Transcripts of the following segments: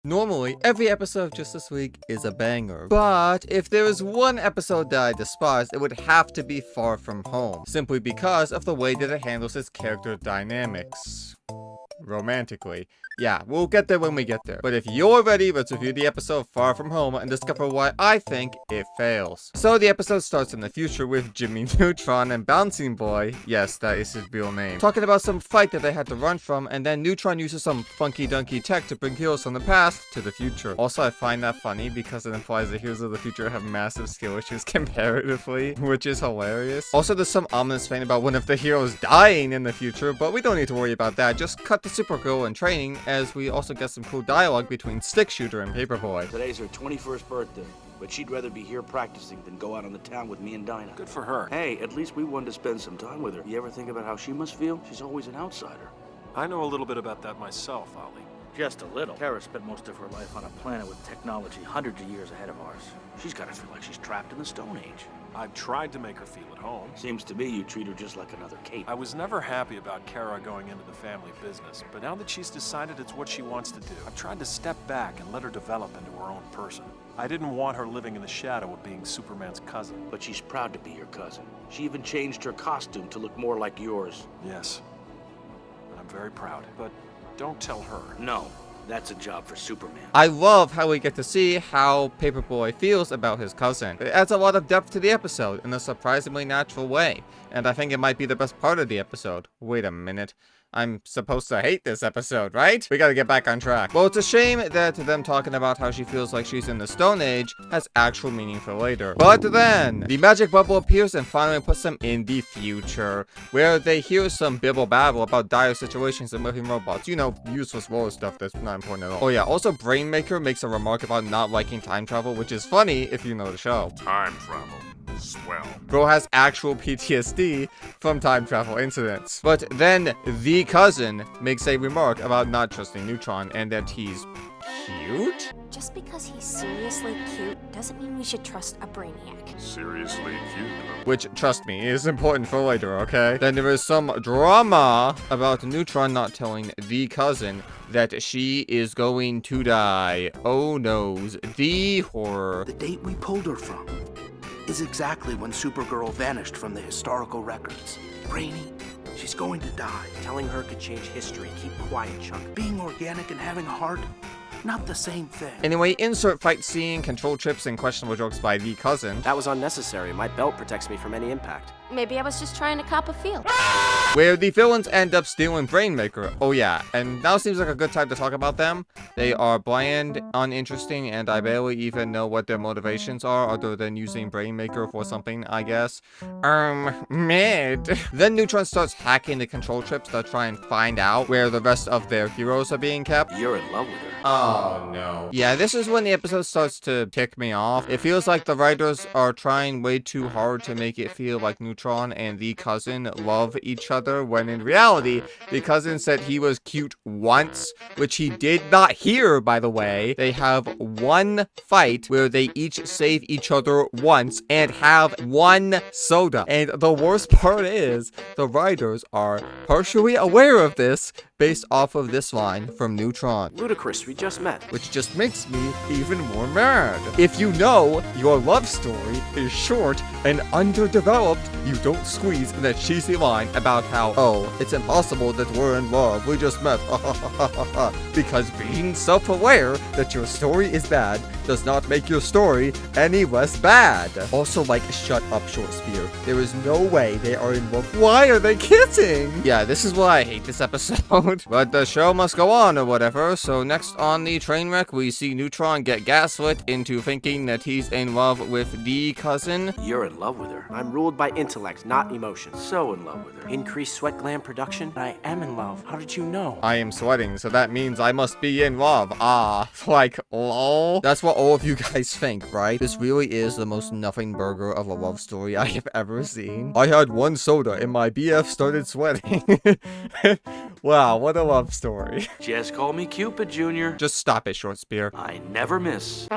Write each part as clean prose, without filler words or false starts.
Normally, every episode of Just This Week is a banger, but if there is one episode that I despise, it would have to be Far From Home, simply because of the way that it handles its character dynamics. Romantically. Yeah, we'll get there when we get there. But if you're ready, let's review the episode Far From Home and discover why I think it fails. So the episode starts in the future with Jimmy Neutron and Bouncing Boy, yes, that is his real name, talking about some fight that they had to run from, and then Neutron uses some funky-dunky tech to bring heroes from the past to the future. Also, I find that funny because it implies the heroes of the future have massive skill issues comparatively, which is hilarious. Also, there's some ominous thing about one of the heroes dying in the future, but we don't need to worry about that. Just cut to Supergirl in training, as we also get some cool dialogue between Stick Shooter and Paperboy. Today's her 21st birthday, but she'd rather be here practicing than go out on the town with me and Dinah. Good for her. Hey, at least we wanted to spend some time with her. You ever think about how she must feel? She's always an outsider. I know a little bit about that myself, Ollie. Just a little. Kara spent most of her life on a planet with technology hundreds of years ahead of ours. She's gotta feel like she's trapped in the Stone Age. I've tried to make her feel at home. Seems to me you treat her just like another Kate. I was never happy about Kara going into the family business, but now that she's decided it's what she wants to do, I've tried to step back and let her develop into her own person. I didn't want her living in the shadow of being Superman's cousin. But she's proud to be your cousin. She even changed her costume to look more like yours. Yes, and I'm very proud, but don't tell her. No. That's a job for Superman. I love how we get to see how Paperboy feels about his cousin. It adds a lot of depth to the episode in a surprisingly natural way, and I think it might be the best part of the episode. Wait a minute. I'm supposed to hate this episode, right? We gotta get back on track. Well, it's a shame that them talking about how she feels like she's in the Stone Age has actual meaning for later. But then, the magic bubble appears and finally puts them in the future, where they hear some bibble babble about dire situations and living robots. You know, useless roller stuff that's not important at all. Oh yeah, also Brainmaker makes a remark about not liking time travel, which is funny if you know the show. Time travel. Swell. Bro has actual PTSD from time travel incidents. But then the cousin makes a remark about not trusting Neutron and that he's cute? Just because he's seriously cute doesn't mean we should trust a brainiac. Seriously cute. Which, trust me, is important for later, okay? Then there is some drama about Neutron not telling the cousin that she is going to die. Oh noes, the horror. The date we pulled her from is exactly when Supergirl vanished from the historical records. Brainy, she's going to die. Telling her could change history. Keep quiet, Chuck. Being organic and having a heart, not the same thing. Anyway, insert fight scene, control trips, and questionable jokes by the cousin. That was unnecessary. My belt protects me from any impact. Maybe I was just trying to cop a feel. Where the villains end up stealing Brainmaker. Oh yeah, and now seems like a good time to talk about them. They are bland, uninteresting, and I barely even know what their motivations are other than using Brainmaker for something, I guess. Mid. Then Neutron starts hacking the control trips to try and find out where the rest of their heroes are being kept. You're in love with her. Oh no. Yeah, this is when the episode starts to tick me off. It feels like the writers are trying way too hard to make it feel like Neutron and the cousin love each other, when in reality, the cousin said he was cute once, which he did not hear, by the way. They have one fight where they each save each other once and have one soda. And the worst part is, the writers are partially aware of this based off of this line from Neutron. Ludicrous, we just met. Which just makes me even more mad. If you know your love story is short and underdeveloped, you don't squeeze in that cheesy line about how, oh, it's impossible that we're in love, we just met, because being self-aware that your story is bad does not make your story any less bad. Also, like, shut up, Short Spear. There is no way they are in love. Why are they kissing? Yeah, this is why I hate this episode. But the show must go on or whatever, so next on the train wreck, we see Neutron get gaslit into thinking that he's in love with the cousin. You're in love with her. I'm ruled by intellect, not emotion. So in love with her. Increased sweat gland production? I am in love. How did you know? I am sweating, so that means I must be in love. Ah, like, lol. That's what all of you guys think, right? This really is the most nothing burger of a love story I have ever seen. I had one soda and my BF started sweating. Wow, what a love story. Just call me Cupid, Junior. Just stop it, Short Spear. I never miss.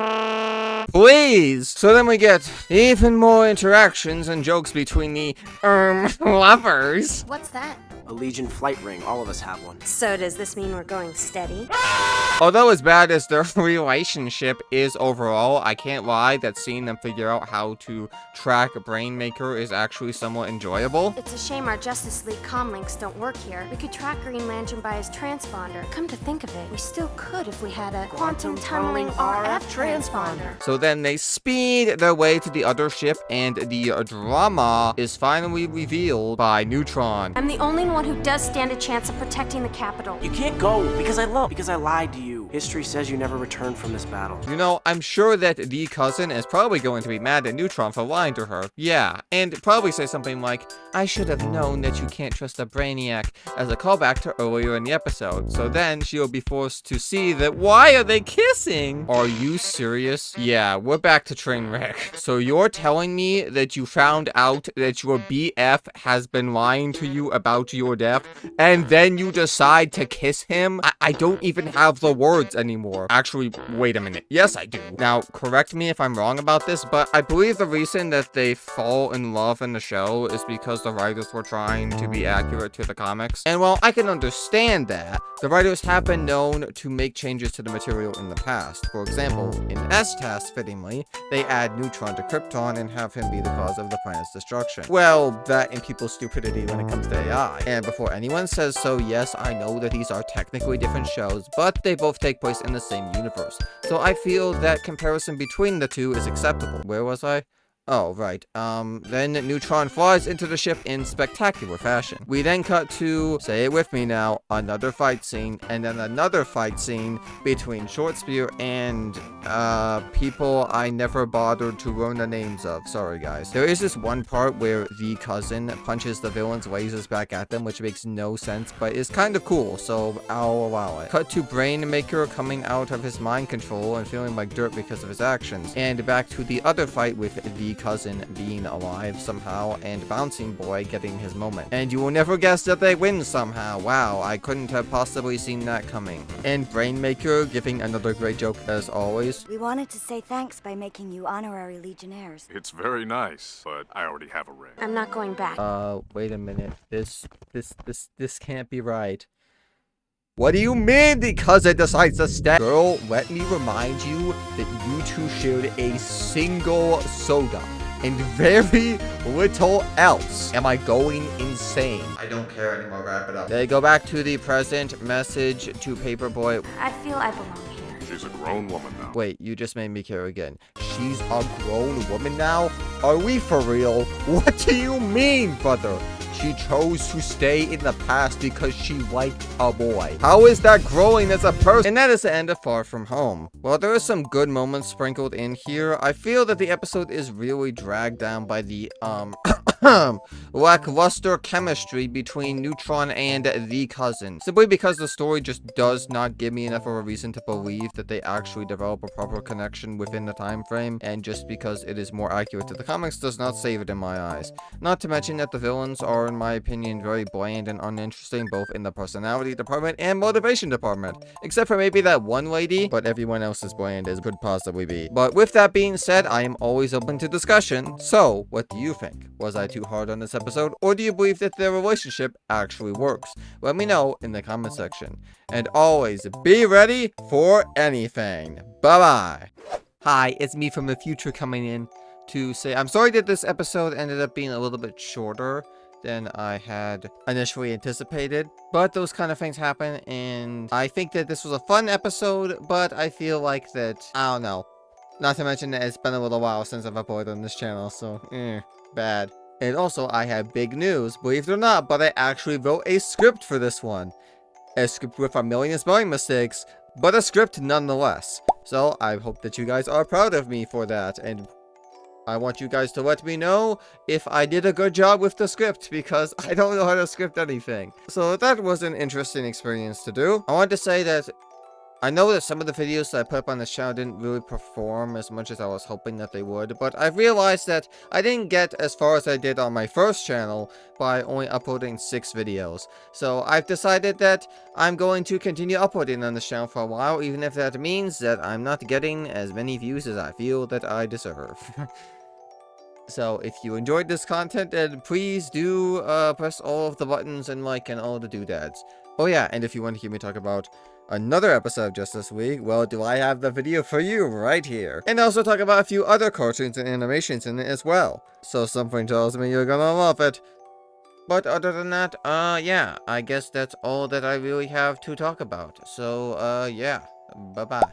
Please! So then we get even more interactions and jokes between the, lovers. What's that? A Legion flight ring. All of us have one. So does this mean we're going steady? Although as bad as their relationship is overall, I can't lie that seeing them figure out how to track Brainmaker is actually somewhat enjoyable. It's a shame our Justice League comlinks don't work here. We could track Green Lantern by his transponder. Come to think of it, we still could if we had a quantum tunneling RF transponder. So then they speed their way to the other ship, and the drama is finally revealed by Neutron. I'm the only one who does stand a chance of protecting the Capitol. You can't go because I lied to you. History says you never returned from this battle. You know, I'm sure that the cousin is probably going to be mad at Neutron for lying to her. Yeah, and probably say something like, I should have known that you can't trust a Brainiac, as a callback to earlier in the episode. So then she'll be forced to see that, why are they kissing? Are you serious? Yeah, we're back to Trainwreck. So you're telling me that you found out that your BF has been lying to you about your death, and then you decide to kiss him? I don't even have the words anymore. Actually, wait a minute. Yes, I do. Now, correct me if I'm wrong about this, but I believe the reason that they fall in love in the show is because the writers were trying to be accurate to the comics. And while I can understand that, the writers have been known to make changes to the material in the past. For example, in S-Task, fittingly, they add Neutron to Krypton and have him be the cause of the planet's destruction. Well, that and people's stupidity when it comes to AI. And before anyone says so, yes, I know that these are technically different shows, but they both take place in the same universe. So I feel that comparison between the two is acceptable. Where was I? Oh, right. Then Neutron flies into the ship in spectacular fashion. We then cut to, say it with me now, another fight scene, and then another fight scene between Short Spear and, people I never bothered to learn the names of. Sorry, guys. There is this one part where the cousin punches the villain's lasers back at them, which makes no sense, but is kind of cool, so I'll allow it. Cut to Brainmaker coming out of his mind control and feeling like dirt because of his actions. And back to the other fight with the cousin being alive somehow, and Bouncing Boy getting his moment. And you will never guess that they win somehow. Wow, I couldn't have possibly seen that coming. And Brainmaker giving another great joke as always. We wanted to say thanks by making you honorary Legionnaires. It's very nice, but I already have a ring. I'm not going back. Wait a minute. This can't be right. What do you mean the cousin decides to stay? Girl, let me remind you that you two shared a single soda and very little else. Am I going insane? I don't care anymore, wrap it up. They go back to the present, message to Paperboy. I feel I belong here. She's a grown woman now. Wait, you just made me care again. She's a grown woman now? Are we for real? What do you mean, brother? She chose to stay in the past because she liked a boy. How is that growing as a person? And that is the end of Far From Home. While there are some good moments sprinkled in here, I feel that the episode is really dragged down by the, lackluster chemistry between Neutron and the cousin. Simply because the story just does not give me enough of a reason to believe that they actually develop a proper connection within the time frame, and just because it is more accurate to the comics does not save it in my eyes. Not to mention that the villains are, in my opinion, very bland and uninteresting both in the personality department and motivation department. Except for maybe that one lady, but everyone else is bland as could possibly be. But with that being said, I am always open to discussion. So, what do you think? Was I too hard on this episode, or do you believe that their relationship actually works? Let me know in the comment section. And always be ready for anything. Bye-bye. Hi, it's me from the future coming in to say I'm sorry that this episode ended up being a little bit shorter than I had initially anticipated, but those kind of things happen, and I think that this was a fun episode, but I feel like that, I don't know. Not to mention that it's been a little while since I've uploaded on this channel, so, bad. And also, I have big news, believe it or not, but I actually wrote a script for this one. A script with a million spelling mistakes, but a script nonetheless. So, I hope that you guys are proud of me for that, and I want you guys to let me know if I did a good job with the script, because I don't know how to script anything. So that was an interesting experience to do. I want to say that I know that some of the videos that I put up on this channel didn't really perform as much as I was hoping that they would, but I've realized that I didn't get as far as I did on my first channel by only uploading 6 videos. So I've decided that I'm going to continue uploading on this channel for a while, even if that means that I'm not getting as many views as I feel that I deserve. So if you enjoyed this content, then please do press all of the buttons and like and all the doodads. Oh yeah, and if you want to hear me talk about another episode of Justice League, well, do I have the video for you right here. And also talk about a few other cartoons and animations in it as well. So something tells me you're gonna love it. But other than that, yeah, I guess that's all that I really have to talk about. So, yeah, bye-bye.